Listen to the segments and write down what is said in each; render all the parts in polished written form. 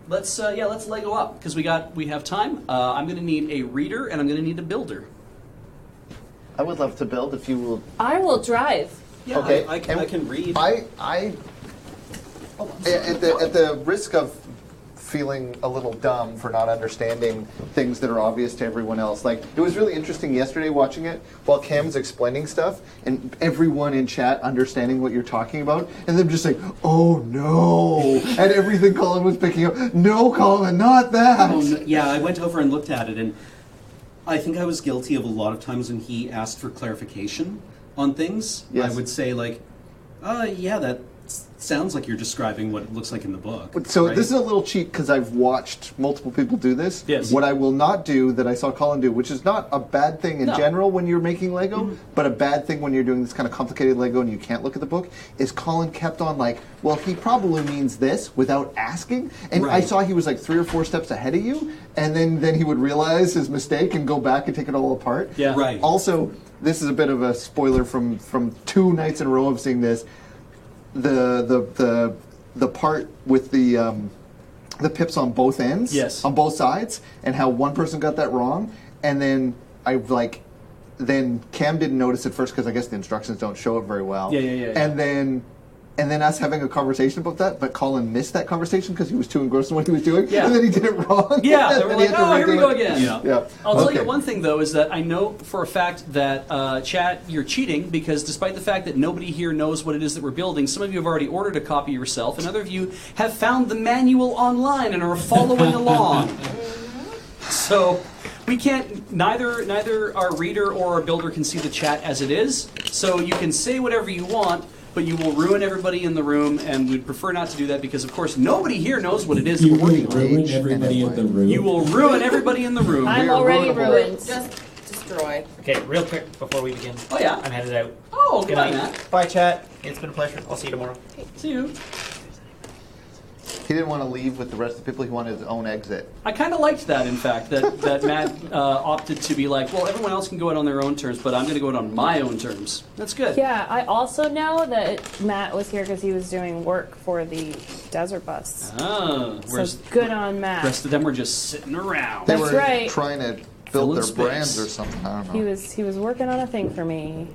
Let's Lego up because we have time. I'm going to need a reader and I'm going to need a builder. I would love to build if you will. I will drive. Yeah, Okay, I can read. At the risk of feeling a little dumb for not understanding things that are obvious to everyone else. Like, it was really interesting yesterday watching it while Cam's explaining stuff and everyone in chat understanding what you're talking about and them just like, oh no, and everything Colin was picking up, no Colin, not that. Oh, no. Yeah, I went over and looked at it, and I think I was guilty of a lot of times when he asked for clarification on things. Yes. I would say like, yeah, that sounds like you're describing what it looks like in the book. So right? this is a little cheat because I've watched multiple people do this. Yes. What I will not do that I saw Colin do, which is not a bad thing in general when you're making Lego, but a bad thing when you're doing this kind of complicated Lego and you can't look at the book, is Colin kept on like, well, he probably means this without asking. And I saw he was like 3 or 4 steps ahead of you, and then he would realize his mistake and go back and take it all apart. Yeah. Right. Also, this is a bit of a spoiler from 2 nights in a row of seeing this. The part with the pips on both ends, yes, on both sides, and how one person got that wrong, and then then Cam didn't notice it first because I guess the instructions don't show it very well. Yeah. And then us having a conversation about that, but Colin missed that conversation because he was too engrossed in what he was doing, Yeah. and then he did it wrong. Yeah, they were like, oh, here we go again. Yeah. I'll tell you one thing, though, is that I know for a fact that, chat, you're cheating because despite the fact that nobody here knows what it is that we're building, some of you have already ordered a copy yourself, and other of you have found the manual online and are following along. So we can't, neither our reader or our builder can see the chat as it is, so you can say whatever you want, but you will ruin everybody in the room, and we'd prefer not to do that because, of course, nobody here knows what it is that we're working on. Ruin everybody in the room. You will ruin everybody in the room. I'm already ruined. Just destroy. Okay, real quick before we begin. Oh, yeah? I'm headed out. Oh, good night, night, Matt. Bye, chat. It's been a pleasure. I'll see you tomorrow. See you. He didn't want to leave with the rest of the people. He wanted his own exit. I kind of liked that, in fact, that Matt opted to be like, well, everyone else can go out on their own terms, but I'm going to go out on my own terms. That's good. Yeah, I also know that Matt was here because he was doing work for the desert bus. Oh, So good on Matt. The rest of them were just sitting around. They That's were right. trying to build their brands or something. I don't know. He was working on a thing for me.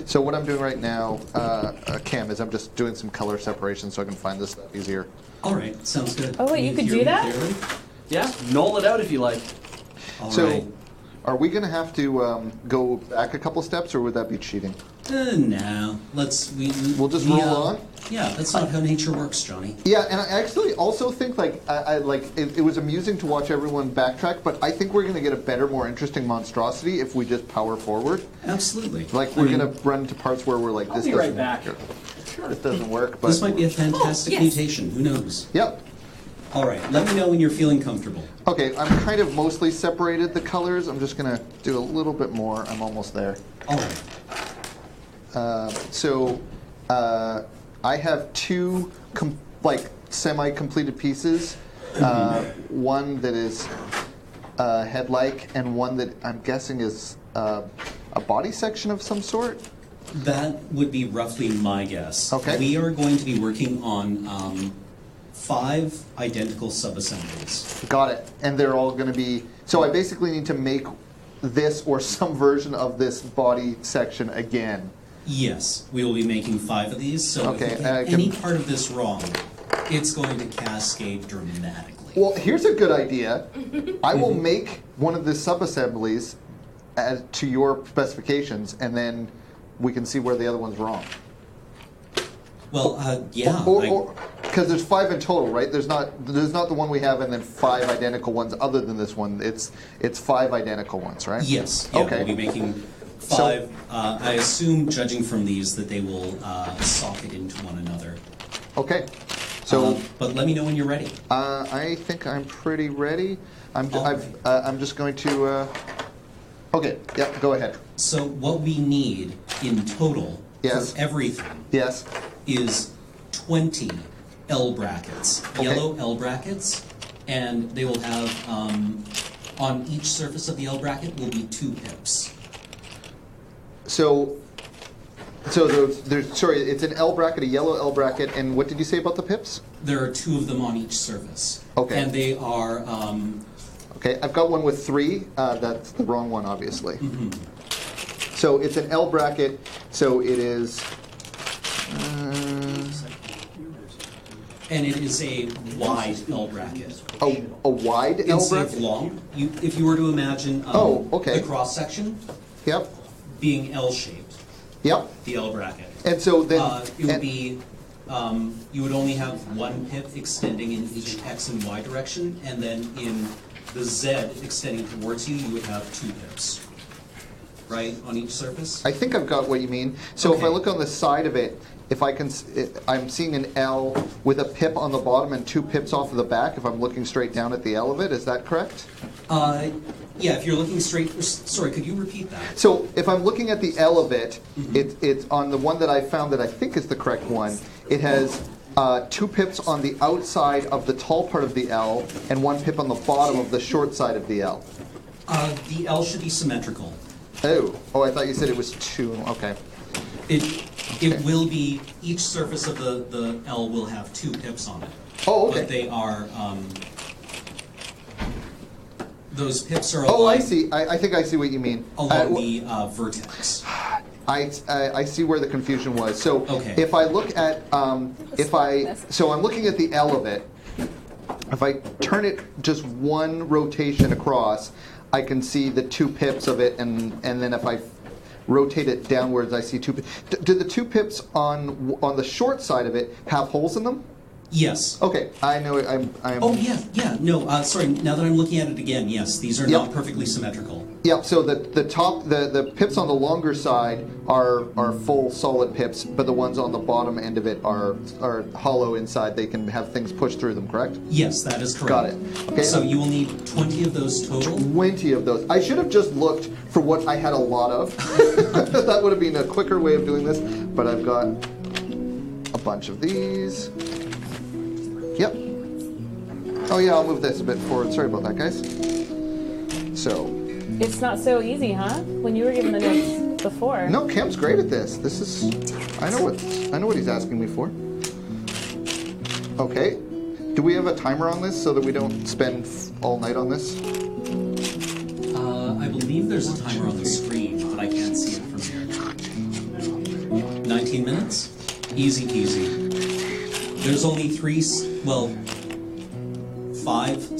So what I'm doing right now, Cam, is I'm just doing some color separation so I can find this stuff easier. All right, sounds good. Oh wait, you could do that? Clearly? Yeah, null it out if you like. All So, right. are we going to have to go back a couple steps, or would that be cheating? No, We'll just roll on? Yeah, that's not how nature works, Johnny. Yeah, and I actually also think it was amusing to watch everyone backtrack, but I think we're going to get a better, more interesting monstrosity if we just power forward. Absolutely. Like we're going to run into parts where we're like, I'll this be doesn't right back. This doesn't work. But This might be a fantastic mutation. Who knows? Yep. All right, let me know when you're feeling comfortable. Okay, I'm kind of mostly separated the colors. I'm just going to do a little bit more. I'm almost there. All right. I have 2 semi-completed pieces. One that is head-like, and one that I'm guessing is a body section of some sort. That would be roughly my guess. Okay. We are going to be working on 5 identical sub-assemblies. Got it. And they're all going to be... So I basically need to make this or some version of this body section again. Yes, we will be making 5 of these, so Okay, if you get any part of this wrong, it's going to cascade dramatically. Well, here's a good idea. I will make one of the sub-assemblies to your specifications, and then we can see where the other one's wrong. Well, yeah. Because there's 5 in total, right? There's not the one we have and then 5 identical ones other than this one. It's 5 identical ones, right? Yes. Yeah, Okay. We'll be making 5. I assume, judging from these, that they will socket into one another. Okay. So, but let me know when you're ready. I think I'm pretty ready. I'm just going to. Okay. Yep. Go ahead. So what we need in total for everything is 20 L brackets, yellow L brackets, and they will have on each surface of the L bracket will be 2 pips. So So there's sorry, it's an L bracket, a yellow L bracket, and what did you say about the pips? There are 2 of them on each surface. Okay. And they are. Okay, I've got one with 3. That's the wrong one, obviously. Mm-hmm. So it's an L bracket. So it is. And it is a wide L bracket. A wide L Instead bracket? of long, if you were to imagine okay. the cross section Yep. being L-shaped, Yep. the L bracket. And so then it would be, you would only have 1 pip extending in each X and Y direction, and then in the Z extending towards you, you would have 2 pips, right, on each surface? I think I've got what you mean. So if I look on the side of it, if I can, I'm seeing an L with a pip on the bottom and 2 pips off of the back. If I'm looking straight down at the L of it, is that correct? Yeah, if you're looking straight. Sorry, could you repeat that? So if I'm looking at the L of it, it's on the one that I found that I think is the correct one. It has 2 pips on the outside of the tall part of the L and 1 pip on the bottom of the short side of the L. The L should be symmetrical. Oh, I thought you said it was 2. Okay. It will be, each surface of the L will have 2 pips on it. Oh, okay. But they are, those pips are I see. I think I see what you mean. Along the vertex. I see where the confusion was. So Okay. if I look at, so I'm looking at the L of it. If I turn it just 1 rotation across, I can see the 2 pips of it, and then if I rotate it downwards, I see 2 pips. Do the 2 pips on the short side of it have holes in them? Yes. Okay, I know it. I'm Oh, yeah. No, sorry. Now that I'm looking at it again, yes, these are not perfectly symmetrical. Yep. So the pips on the longer side are full solid pips, but the ones on the bottom end of it are hollow inside. They can have things pushed through them. Correct? Yes, that is correct. Got it. Okay. So you will need 20 of those total. 20 of those. I should have just looked for what I had a lot of. That would have been a quicker way of doing this. But I've got a bunch of these. Yep. Oh yeah, I'll move this a bit forward. Sorry about that, guys. So. It's not so easy, huh? When you were given the notes before. No, Cam's great at this. This is. I know what he's asking me for. Okay. Do we have a timer on this so that we don't spend all night on this? I believe there's a timer on the screen, but I can't see it from here. 19 minutes? Easy peasy. There's only 5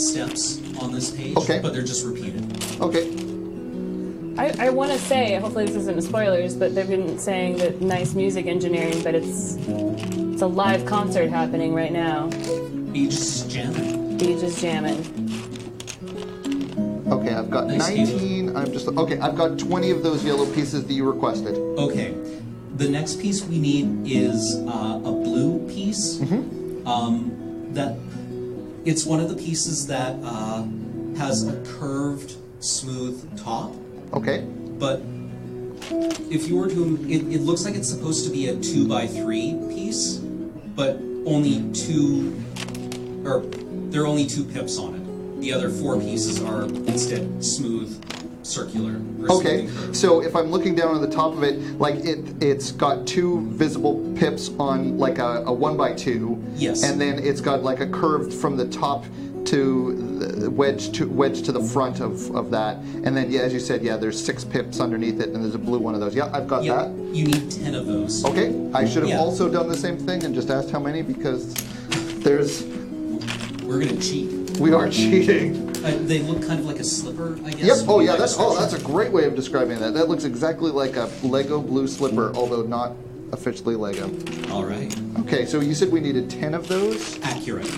steps on this page, but they're just repeated. Okay. I want to say, hopefully this isn't spoilers, but they've been saying that nice music engineering, but it's a live concert happening right now. Beach is jamming. Beach is jamming. Okay, I've got 19. I've got 20 of those yellow pieces that you requested. Okay. The next piece we need is a blue piece. That it's one of the pieces that has a curved, smooth top. Okay. But if you were to, it looks like it's supposed to be a 2x3 piece, but there are only 2 pips on it. The other 4 pieces are instead smooth, circular. Okay, so if I'm looking down on the top of it, like it's got 2 visible pips on like a 1x2. Yes. And then it's got like a curved from the top to the wedge to the front of that. And then as you said, there's 6 pips underneath it, and there's a blue one of those. Yeah, I've got that. You need 10 of those. Okay, I should have also done the same thing and just asked how many, because we're gonna cheat. We are cheating. They look kind of like a slipper, I guess. Yep. Oh yeah. That's a great way of describing that. That looks exactly like a Lego blue slipper, although not officially Lego. All right. Okay. So you said we needed 10 of those. Accurate.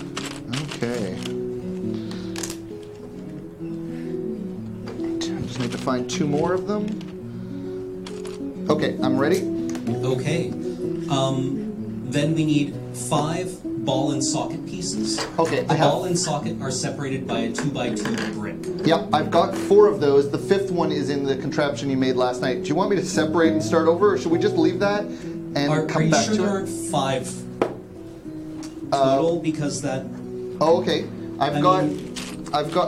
Okay. Just need to find 2 more of them. Okay. I'm ready. Okay. Then we need 5 ball and socket pieces. Okay. The ball and socket are separated by a 2x2 brick. Yep, I've got 4 of those. The 5th one is in the contraption you made last night. Do you want me to separate and start over, or should we just leave that and come back to it? Are you sure there aren't 5 total? Because that. Oh, okay. I've got.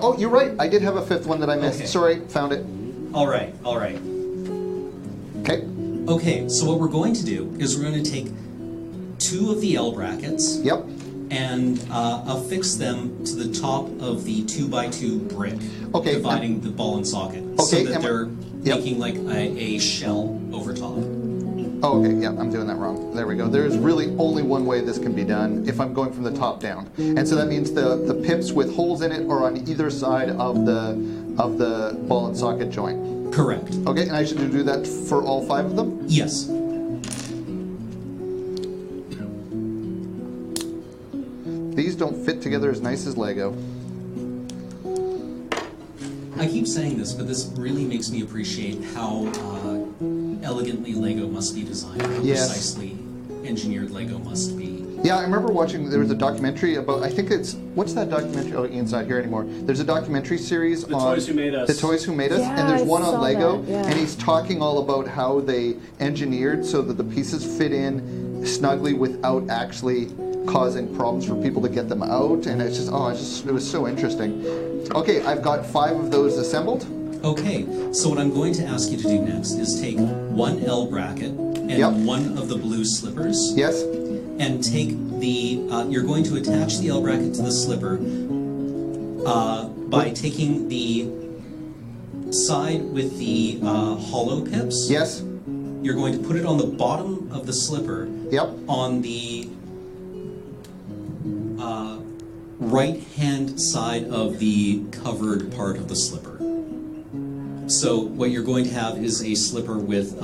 Oh, you're right. I did have a 5th one that I missed. Okay. Sorry, found it. All right. Okay. Okay, so what we're going to do is we're going to take 2 of the L brackets. Yep. And affix them to the top of the 2x2 brick, okay, dividing the ball and socket, okay, so that they're yep. making like a shell over top. Oh, okay, yeah, I'm doing that wrong. There we go. There's really only one way this can be done if I'm going from the top down. And so that means the pips with holes in it are on either side of the ball and socket joint. Correct. Okay, and I should do that for all 5 of them? Yes. These don't fit together as nice as Lego. I keep saying this, but this really makes me appreciate how elegantly Lego must be designed, how precisely engineered Lego must be. Yeah, I remember watching, there was a documentary about, I think it's, what's that documentary? Oh, Ian's not here anymore. There's a documentary series on... The Toys Who Made Us. The Toys Who Made Us, Yeah, and there's one I on saw Lego, that, yeah. and he's talking all about how they engineered so that the pieces fit in snugly without actually causing problems for people to get them out, and it's just, it was so interesting. Okay, I've got 5 of those assembled. Okay, so what I'm going to ask you to do next is take 1 L bracket and Yep. 1 of the blue slippers. Yes? And take the, you're going to attach the L bracket to the slipper by taking the side with the hollow pips. Yes? You're going to put it on the bottom of the slipper. Yep. On the right-hand side of the covered part of the slipper. So what you're going to have is a slipper with...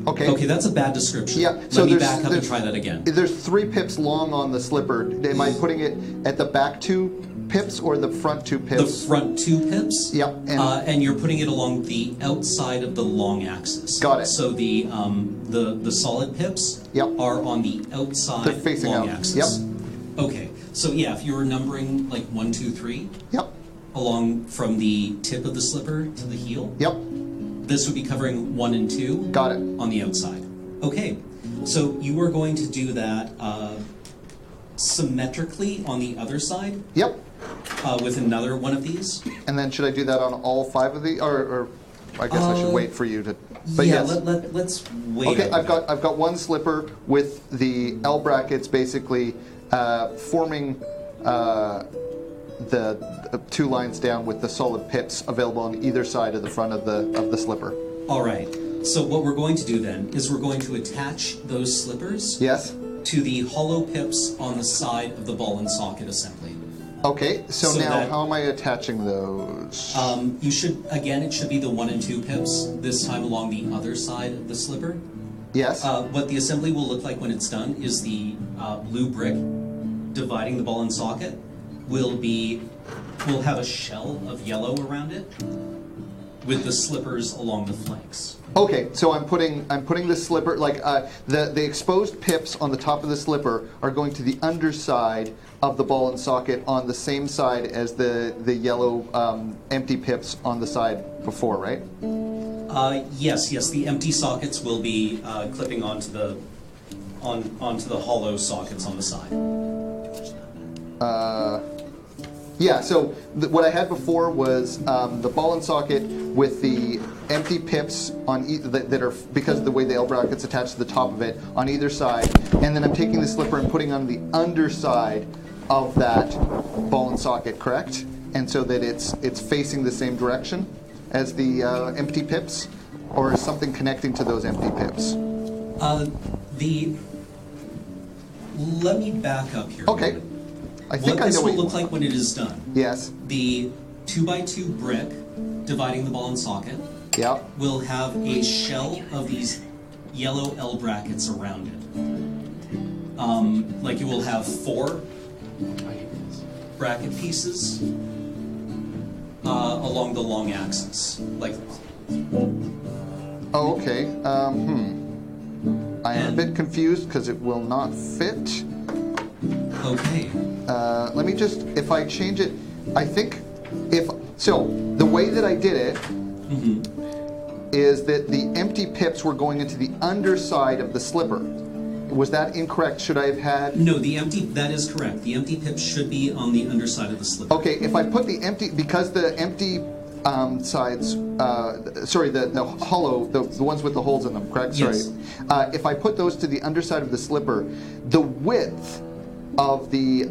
Okay, that's a bad description. Yeah, so Let me back up and try that again. There's 3 pips long on the slipper. Am I putting it at the back 2 pips or the front 2 pips? The front 2 pips. Yep. And you're putting it along the outside of the long axis. Got it. So the solid pips are on the outside. They're facing long out. axis. Yep. Okay. So yeah, if you were numbering like 1, 2, 3. Yep. Along from the tip of the slipper to the heel. Yep. This would be covering 1 and 2. Got it. On the outside. Okay. So you are going to do that symmetrically on the other side. Yep. With another one of these. And then should I do that on all 5 of the, or I guess I should wait for you to. But yeah, yes. let's wait. Okay, I've got 1 slipper with the L brackets basically forming the 2 lines down with the solid pips available on either side of the front of the slipper. All right. So what we're going to do then is we're going to attach those slippers. Yes. To the hollow pips on the side of the ball and socket assembly. Okay. So now how am I attaching those? You should it should be the 1 and 2 pips this time along the other side of the slipper. Yes. What the assembly will look like when it's done is the blue brick dividing the ball and socket will have a shell of yellow around it with the slippers along the flanks. Okay, so I'm putting the slipper, like the exposed pips on the top of the slipper are going to the underside of the ball and socket on the same side as the yellow empty pips on the side before, right? Yes. The empty sockets will be clipping onto the hollow sockets on the side. Yeah, so what I had before was the ball and socket with the empty pips on that are, because of the way the L bracket's attached to the top of it, on either side, and then I'm taking the slipper and putting on the underside of that ball and socket, correct? And so that it's facing the same direction as the empty pips, or is something connecting to those empty pips? Let me back up here. Okay. I think what I this know will what look like when it is done. Yes. The 2x2 brick dividing the ball and socket will have a shell of these yellow L brackets around it. Like you will have 4 bracket pieces along the long axis, like this. Oh, okay. I am a bit confused because it will not fit. Okay. Let me just, if I change it, I think so the way that I did it is that the empty pips were going into the underside of the slipper. Was that incorrect? Should I have had? No, that is correct. The empty pips should be on the underside of the slipper. Okay, if I put the empty, because the empty sides, sorry, the hollow, the ones with the holes in them, correct? Yes. Sorry. If I put those to the underside of the slipper, the width of the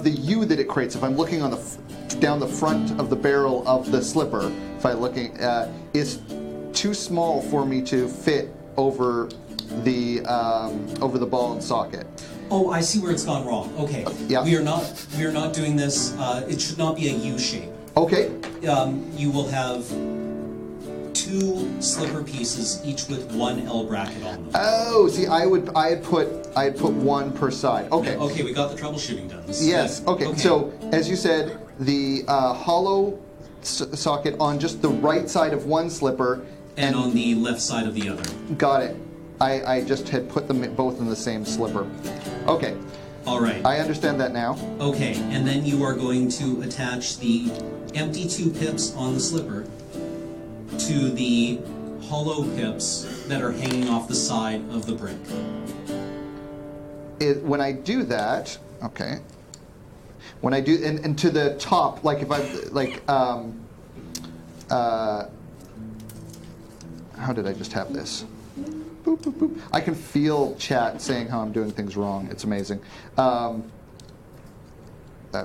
U that it creates, if I'm looking on down the front of the barrel of the slipper, if I'm looking, is too small for me to fit over the ball and socket. Oh, I see where it's gone wrong. Okay. Yeah. We are not doing this. It should not be a U shape. Okay. You will have 2 slipper pieces, each with 1 L bracket on them. Oh, see, I had put 1 per side. Okay. Okay, we got the troubleshooting done. This is Yes. good. Okay. So as you said, the hollow socket on just the right side of one slipper, and on the left side of the other. Got it. I just had put them both in the same slipper. Okay. All right. I understand that now. Okay, and then you are going to attach the empty 2 pips on the slipper to the hollow pips that are hanging off the side of the brick. When I do that, okay. When I do, and to the top, like if I, like, how did I just have this? Boop, boop, boop. I can feel chat saying how I'm doing things wrong. It's amazing. That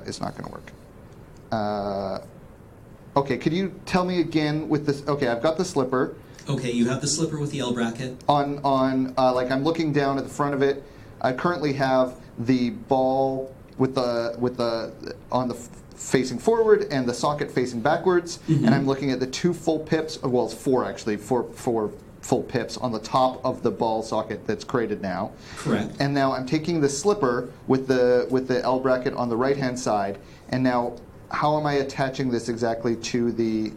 is not going to work. Okay, could you tell me again with this? Okay, I've got the slipper. Okay, you have the slipper with the L bracket. Like I'm looking down at the front of it. I currently have the ball with the facing forward and the socket facing backwards, and I'm looking at the 2 full pips. Well, it's 4 actually. 4 full pips on the top of the ball socket that's created now. Correct. And now I'm taking the slipper with the L bracket on the right hand side, and now how am I attaching this exactly to the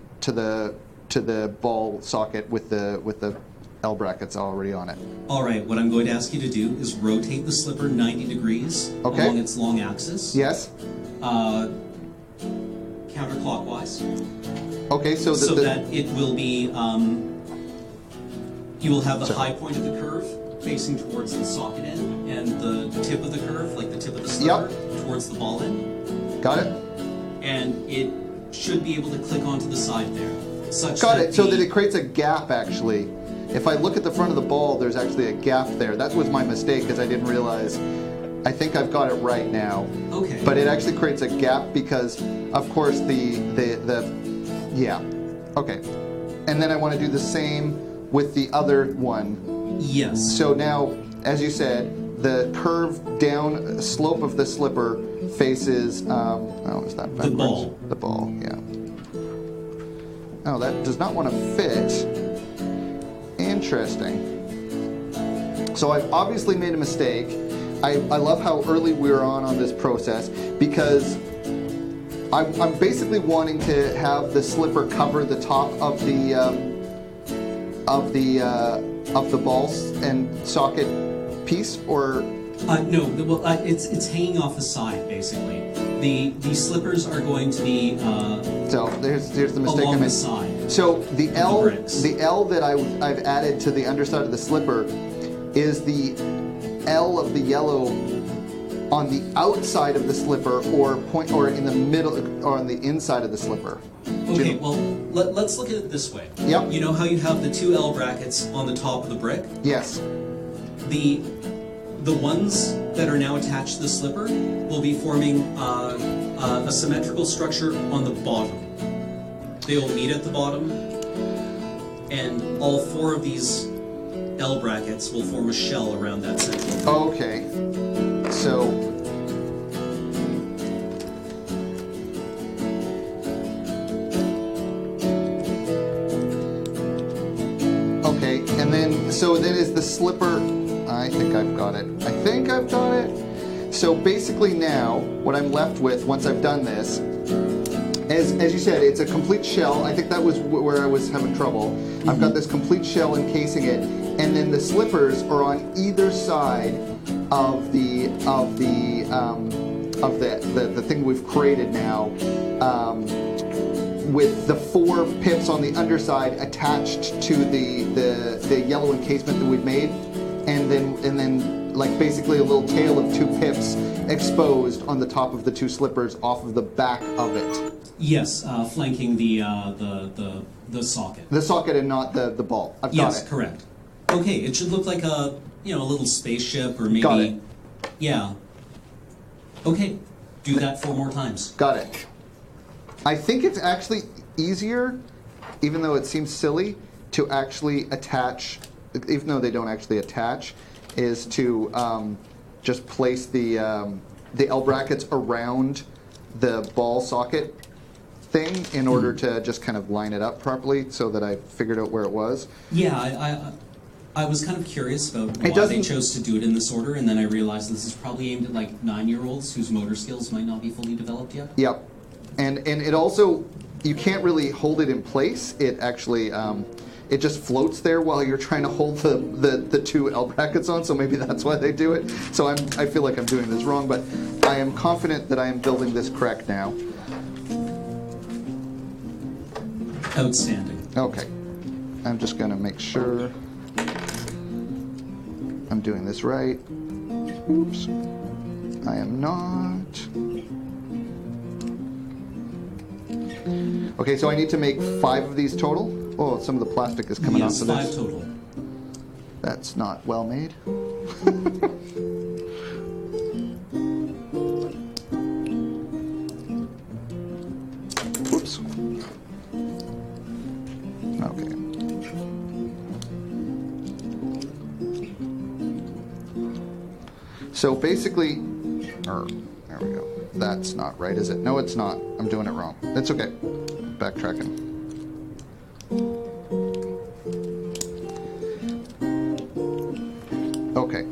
ball socket with the L brackets already on it? All right, what I'm going to ask you to do is rotate the slipper 90 degrees along its long axis. Yes. Counterclockwise. Okay, so that it will be, you will have the high point of the curve facing towards the socket end, and the tip of the curve, like the tip of the slipper, towards the ball end. Got it. And it should be able to click onto the side there. Got it. So that it creates a gap, actually. If I look at the front of the ball, there's actually a gap there. That was my mistake, because I didn't realize. I think I've got it right now. Okay. But it actually creates a gap because, of course, yeah. Okay. And then I want to do the same with the other one. Yes. So now, as you said, the curve down slope of the slipper faces, is that backwards? The ball. The ball, yeah. Oh, that does not want to fit. Interesting. So I've obviously made a mistake. I love how early we were on this process, because I'm basically wanting to have the slipper cover the top of the ball and socket piece, or no. Well, it's hanging off the side basically. The slippers are going to be so there's the mistake along I made. the side. So the L the L that I've added to the underside of the slipper is the L of the yellow on the outside of the slipper, or in the middle, or on the inside of the slipper. Okay, well, let's look at it this way. Yep. You know how you have the 2 L brackets on the top of the brick? Yes. The ones that are now attached to the slipper will be forming a symmetrical structure on the bottom. They will meet at the bottom, and all 4 of these L brackets will form a shell around that central. Okay. So okay, and then is the slipper. I think I've got it. So basically now, what I'm left with once I've done this, as you said, it's a complete shell. I think that was where I was having trouble. I've got this complete shell encasing it, and then the slippers are on either side of the thing we've created now, with the 4 pips on the underside attached to the yellow encasement that we've made, and then like basically a little tail of 2 pips exposed on the top of the 2 slippers off of the back of it. Yes, flanking the socket. The socket and not the ball. I've got yes, it. correct. Okay, it should look like a a little spaceship or maybe. Got it. Yeah. Okay, do that 4 more times. Got it. I think it's actually easier, even though it seems silly, to actually attach, even though they don't actually attach, is to just place the L brackets around the ball socket thing in order to just kind of line it up properly so that I figured out where it was. Yeah, I was kind of curious about why they chose to do it in this order, and then I realized this is probably aimed at like 9-year-olds whose motor skills might not be fully developed yet. Yep. And it also, you can't really hold it in place. It actually, it just floats there while you're trying to hold the 2 L brackets on, so maybe that's why they do it. So I feel like I'm doing this wrong, but I am confident that I am building this correct now. Outstanding. Okay. I'm just going to make sure I'm doing this right. Oops. I am not. Okay, so I need to make 5 of these total. Oh, some of the plastic is coming off of this. 5 total. That's not well made. Whoops. Okay. So basically, there we go. That's not right, is it? No, it's not. I'm doing it wrong. It's okay. Backtracking. Okay.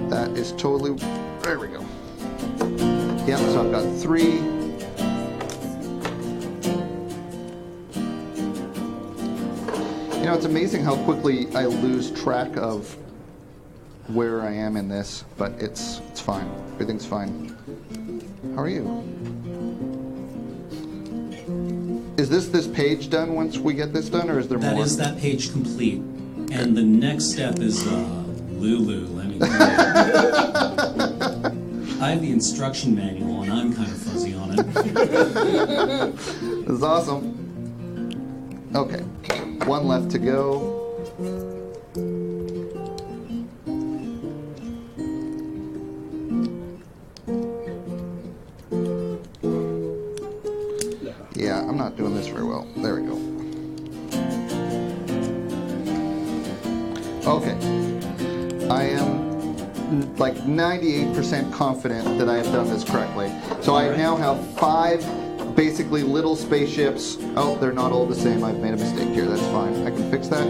That is totally... There we go. Yep, so I've got 3. You know, it's amazing how quickly I lose track of where I am in this, but it's fine. Everything's fine. How are you? Is this page done once we get this done, or is there more? That is that page complete. And the next step is Lulu, let me tell you. I have the instruction manual, and I'm kind of fuzzy on it. This is awesome. Okay, 1 left to go. Yeah, I'm not doing this very well. There we go. Okay. I am like 98% confident that I have done this correctly. So I now have 5 basically little spaceships. Oh, they're not all the same. I've made a mistake here. That's fine. I can fix that.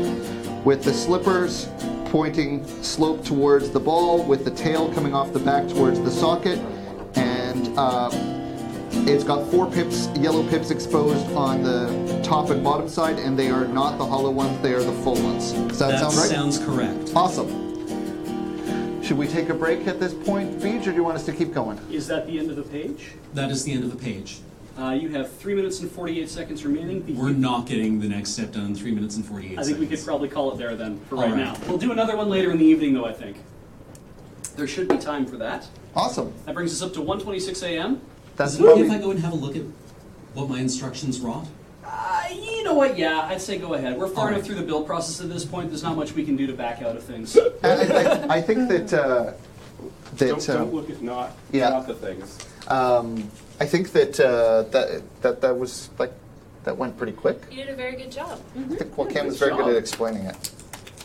With the slippers pointing slope towards the ball, with the tail coming off the back towards the socket, and it's got 4 pips, yellow pips exposed on the top and bottom side, and they are not the hollow ones, they are the full ones. Does that sound right? That sounds correct. Awesome. Should we take a break at this point, Beej, or do you want us to keep going? Is that the end of the page? That is the end of the page. You have 3 minutes and 48 seconds remaining. We're not getting the next step done in 3 minutes and 48 seconds. I think we could probably call it there then for right now. We'll do another one later in the evening, though, I think. There should be time for that. Awesome. That brings us up to 1:26 a.m. Is it okay if I go and have a look at what my instructions wrought? You know what? Yeah, I'd say go ahead. We're far enough through the build process at this point. There's not much we can do to back out of things. I think that don't look at not the things. I think that that was like that went pretty quick. You did a very good job. I think Cam was very good at explaining it.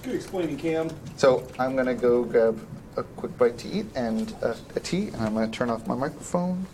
Good explaining, Cam. So I'm gonna go grab a quick bite to eat and a tea, and I'm gonna turn off my microphone.